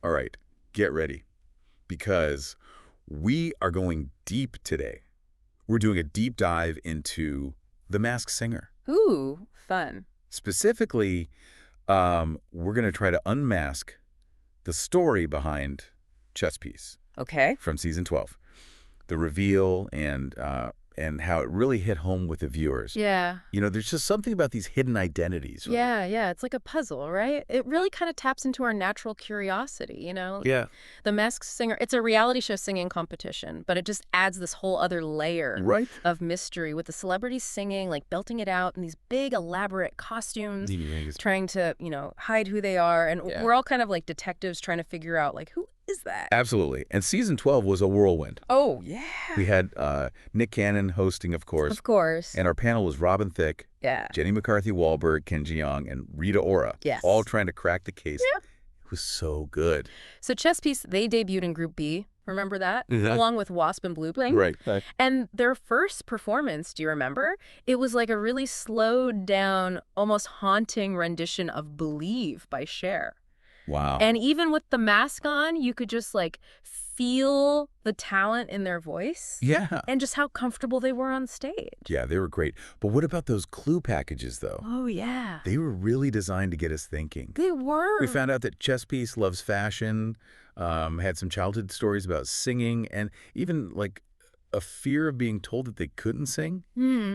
All right, get ready, because we are going deep today. We're doing a deep dive into The Masked Singer. Ooh, fun. Specifically, we're going to try to unmask the story behind Chess Piece Okay. from season 12, the reveal and how it really hit home with the viewers. Yeah. You know, there's just something about these hidden identities, right? Yeah. It's like a puzzle, right? It really kind of taps into our natural curiosity, Yeah. The Masked Singer, it's a reality show singing competition, but it just adds this whole other layer Right? of mystery with the celebrities singing, like belting it out in these big, elaborate costumes, trying to, hide who they are. And Yeah. we're all kind of like detectives trying to figure out, like, who is that? Absolutely. And season 12 was a whirlwind. Oh, yeah. We had Nick Cannon hosting, of course. Of course. And our panel was Robin Thicke, Yeah. Jenny McCarthy-Wahlberg, Ken Jeong, and Rita Ora. Yes. All trying to crack the case. Yeah. It was so good. So Chess Piece, they debuted in Group B. Remember that? Mhm. Along with Wasp and Blue Bling. Right. And their first performance, do you remember? It was like a really slowed down, almost haunting rendition of Believe by Cher. Wow. And even with the mask on, you could just like feel the talent in their voice. Yeah. And just how comfortable they were on stage. Yeah, they were great. But what about those clue packages, though? Oh, yeah. They were really designed to get us thinking. They were. We found out that Chess Piece loves fashion, had some childhood stories about singing, and even, like, a fear of being told that they couldn't sing,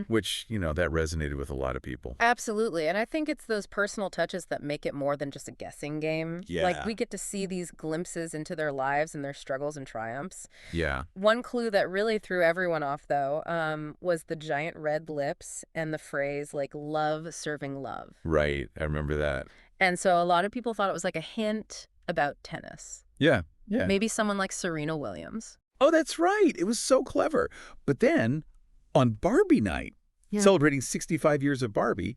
which, that resonated with a lot of people. Absolutely. And I think it's those personal touches that make it more than just a guessing game. Yeah. Like, we get to see these glimpses into their lives and their struggles and triumphs. Yeah. One clue that really threw everyone off, though, was the giant red lips and the phrase, like, love serving love. Right. I remember that. And so a lot of people thought it was like a hint about tennis. Yeah. Maybe someone like Serena Williams. Oh, that's right. It was so clever. But then, on Barbie night, celebrating 65 years of Barbie,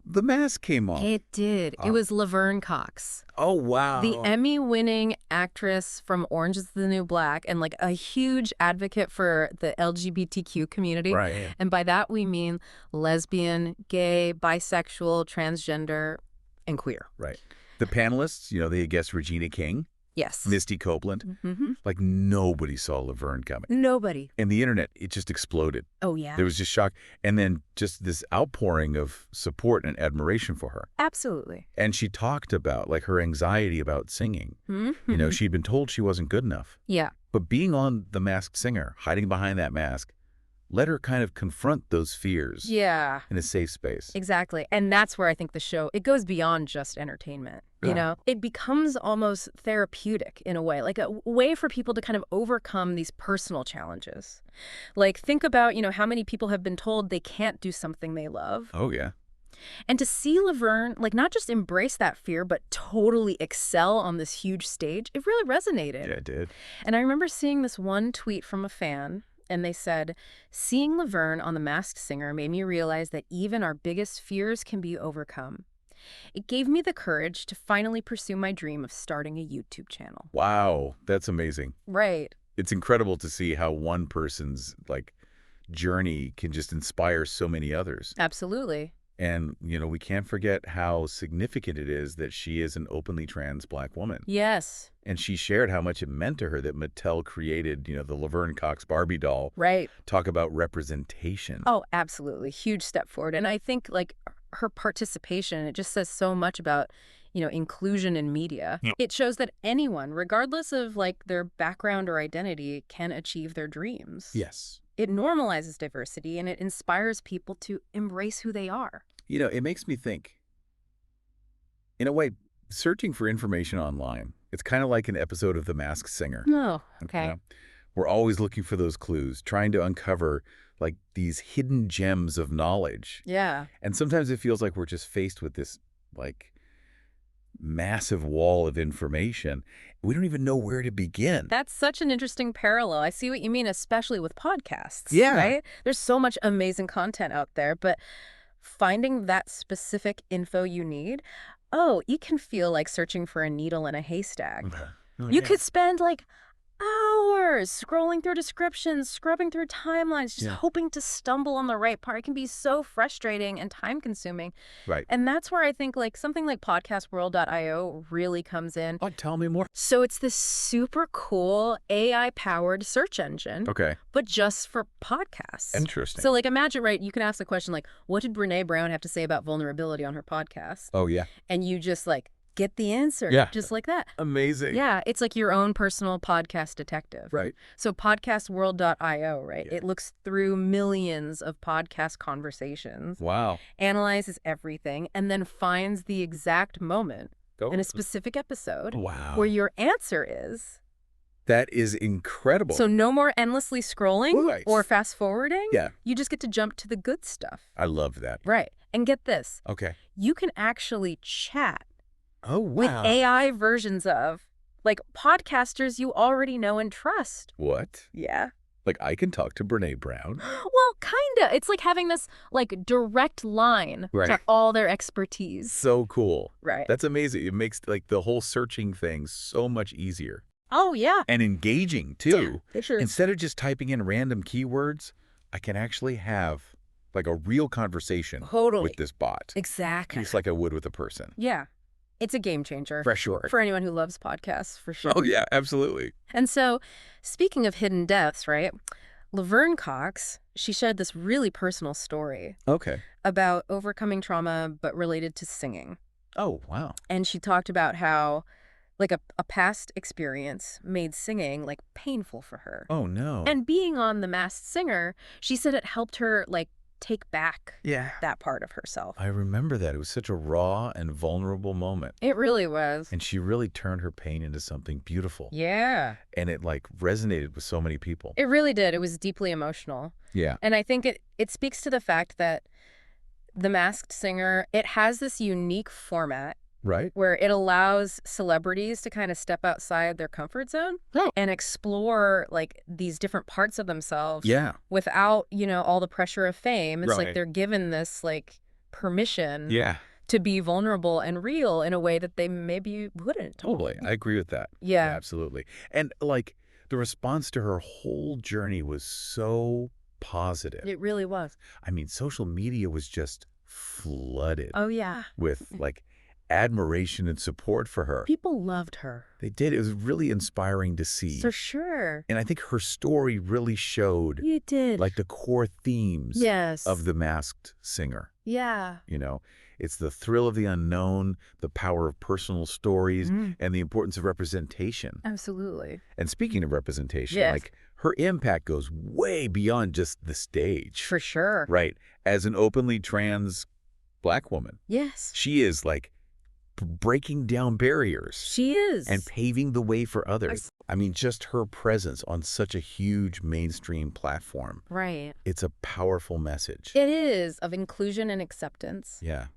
the mask came off. It did. It was Laverne Cox. Oh, wow. The Emmy-winning actress from Orange is the New Black and like a huge advocate for the LGBTQ community. Right. And by that we mean lesbian, gay, bisexual, transgender, and queer. Right. The panelists, they had guessed Regina King, Yes. Misty Copeland. Mm-hmm. Like, nobody saw Laverne coming. Nobody. And the internet, it just exploded. Oh, yeah. There was just shock. And then just this outpouring of support and admiration for her. Absolutely. And she talked about, like, her anxiety about singing. Mm-hmm. She'd been told she wasn't good enough. Yeah. But being on The Masked Singer, hiding behind that mask, let her kind of confront those fears. Yeah. In a safe space. Exactly. And that's where I think the show, it goes beyond just entertainment. It becomes almost therapeutic in a way, like a way for people to kind of overcome these personal challenges. Like, think about, how many people have been told they can't do something they love. Oh, yeah. And to see Laverne, like, not just embrace that fear, but totally excel on this huge stage, it really resonated. Yeah, it did. And I remember seeing this one tweet from a fan, and they said, "Seeing Laverne on The Masked Singer made me realize that even our biggest fears can be overcome. It gave me the courage to finally pursue my dream of starting a YouTube channel." Wow. That's amazing. Right. It's incredible to see how one person's, like, journey can just inspire so many others. Absolutely. And, we can't forget how significant it is that she is an openly trans Black woman. Yes. And she shared how much it meant to her that Mattel created, the Laverne Cox Barbie doll. Right. Talk about representation. Oh, absolutely. Huge step forward. And I think, like, her participation, it just says so much about, inclusion in media. Yeah. It shows that anyone, regardless of, like, their background or identity, can achieve their dreams. Yes. It normalizes diversity, and it inspires people to embrace who they are. It makes me think, in a way, searching for information online, it's kind of like an episode of The Masked Singer. Oh, okay. We're always looking for those clues, trying to uncover, like, these hidden gems of knowledge. Yeah. And sometimes it feels like we're just faced with this, like, massive wall of information. We don't even know where to begin. That's such an interesting parallel. I see what you mean, especially with podcasts. Yeah. Right? There's so much amazing content out there, but finding that specific info you need, it can feel like searching for a needle in a haystack. Oh, You could spend, like, hours scrolling through descriptions, scrubbing through timelines, just Yeah. hoping to stumble on the right part. It can be so frustrating and time consuming. Right. And that's where I think like something like podcastworld.io really comes in. Oh, tell me more. So it's this super cool AI-powered search engine, Okay. but just for podcasts. Interesting. So like imagine, right, you can ask the question like, what did Brene Brown have to say about vulnerability on her podcast? Oh, yeah. And you just like get the answer Yeah. just like that. Amazing. Yeah, it's like your own personal podcast detective. Right. So podcastworld.io, right? Yeah. It looks through millions of podcast conversations, Wow. analyzes everything, and then finds the exact moment Go. in a specific episode Wow. where your answer is. That is incredible. So no more endlessly scrolling Right. or fast forwarding. Yeah. You just get to jump to the good stuff. I love that. Right. And get this. Okay. You can actually chat Oh, with wow. AI versions of like podcasters you already know and trust. What? Yeah. Like, I can talk to Brene Brown? Well, kinda. It's like having this like direct line to Right. all their expertise. So cool. Right. That's amazing. It makes, like, the whole searching thing so much easier. Oh, yeah. And engaging, too. For sure. Instead of just typing in random keywords, I can actually have, like, a real conversation Totally. with this bot. Exactly. Just like I would with a person. Yeah. It's a game changer. For sure. For anyone who loves podcasts, for sure. Oh, yeah, absolutely. And so, speaking of hidden depths, right? Laverne Cox, she shared this really personal story Okay. about overcoming trauma, but related to singing. Oh, wow. And she talked about how, like, a past experience made singing, like, painful for her. Oh, no. And being on The Masked Singer, she said it helped her, like, take back yeah. that part of herself. I remember that. It was such a raw and vulnerable moment. It really was. And she really turned her pain into something beautiful. Yeah. And it, like, resonated with so many people. It really did. It was deeply emotional. Yeah. And I think it speaks to the fact that The Masked Singer, it has this unique format Right? where it allows celebrities to kind of step outside their comfort zone Oh. and explore like these different parts of themselves Yeah. without, all the pressure of fame. It's like Right. they're given this like permission Yeah. to be vulnerable and real in a way that they maybe wouldn't. Totally. I agree with that. Yeah. Absolutely. And, like, the response to her whole journey was so positive. It really was. I mean, social media was just flooded Oh, yeah. with, like, admiration and support for her. People loved her. They did. It was really inspiring to see. For sure. And I think her story really showed, You did. like, the core themes yes. of The Masked Singer. Yeah. It's the thrill of the unknown, the power of personal stories, and the importance of representation. Absolutely. And speaking of representation, Yes. like, her impact goes way beyond just the stage. For sure. Right. As an openly trans Black woman, Yes. she is, like, breaking down barriers She is. and paving the way for others. I mean, just her presence on such a huge mainstream platform. Right. It's a powerful message. It is of inclusion and acceptance. Yeah.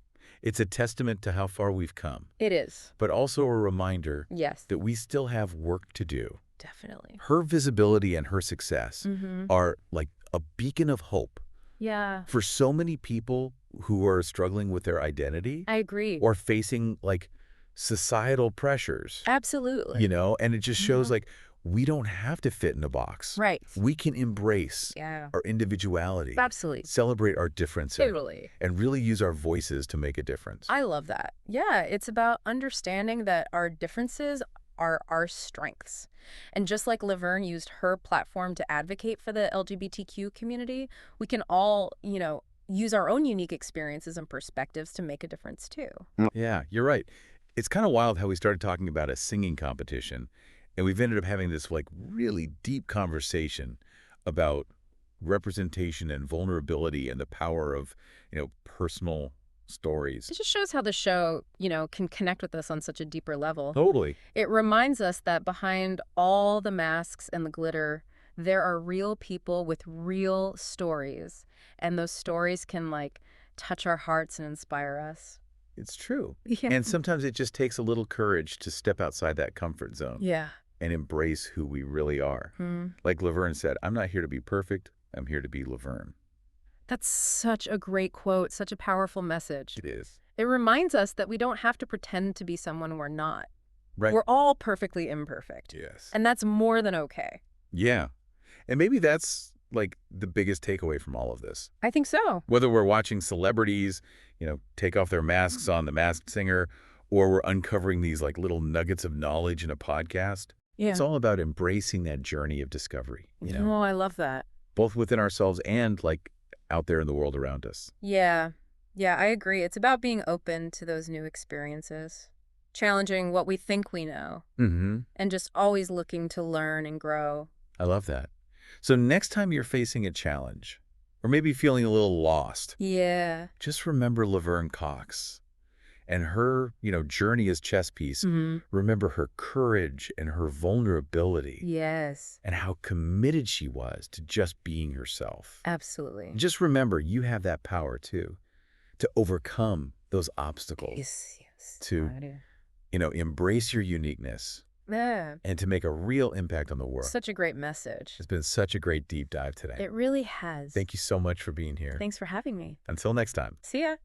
It's a testament to how far we've come, It is. but also a reminder Yes. that we still have work to do. Definitely. Her visibility and her success are like a beacon of hope Yeah. for so many people who are struggling with their identity I agree. or facing, like, societal pressures, Absolutely. and it just shows, like, we don't have to fit in a box. Right. We can embrace Yeah. our individuality, Absolutely. celebrate our differences, Totally. and really use our voices to make a difference. I love that. Yeah. It's about understanding that our differences are our strengths. And just like Laverne used her platform to advocate for the LGBTQ community, we can all, use our own unique experiences and perspectives to make a difference too. Yeah, you're right. It's kind of wild how we started talking about a singing competition, and we've ended up having this, like, really deep conversation about representation and vulnerability and the power of, personal stories. It just shows how the show, can connect with us on such a deeper level. Totally. It reminds us that behind all the masks and the glitter, there are real people with real stories. And those stories can, like, touch our hearts and inspire us. It's true. Yeah. And sometimes it just takes a little courage to step outside that comfort zone Yeah. and embrace who we really are. Like Laverne said, I'm not here to be perfect. I'm here to be Laverne. That's such a great quote, such a powerful message. It is. It reminds us that we don't have to pretend to be someone we're not. Right. We're all perfectly imperfect. Yes. And that's more than okay. Yeah. And maybe that's like the biggest takeaway from all of this. I think so. Whether we're watching celebrities, take off their masks on The Masked Singer, or we're uncovering these like little nuggets of knowledge in a podcast, Yeah. it's all about embracing that journey of discovery, Oh, I love that. both within ourselves and like out there in the world around us. Yeah. Yeah, I agree. It's about being open to those new experiences, challenging what we think we know, Mm-hmm. and just always looking to learn and grow. I love that. So next time you're facing a challenge, or maybe feeling a little lost, Yeah. just remember Laverne Cox and her, journey as chess piece. Mm-hmm. Remember her courage and her vulnerability Yes. and how committed she was to just being herself. Absolutely. Just remember you have that power too, to overcome those obstacles, Yes. to, I do. embrace your uniqueness Yeah. and to make a real impact on the world. Such a great message. It's been such a great deep dive today. It really has. Thank you so much for being here. Thanks for having me. Until next time. See ya.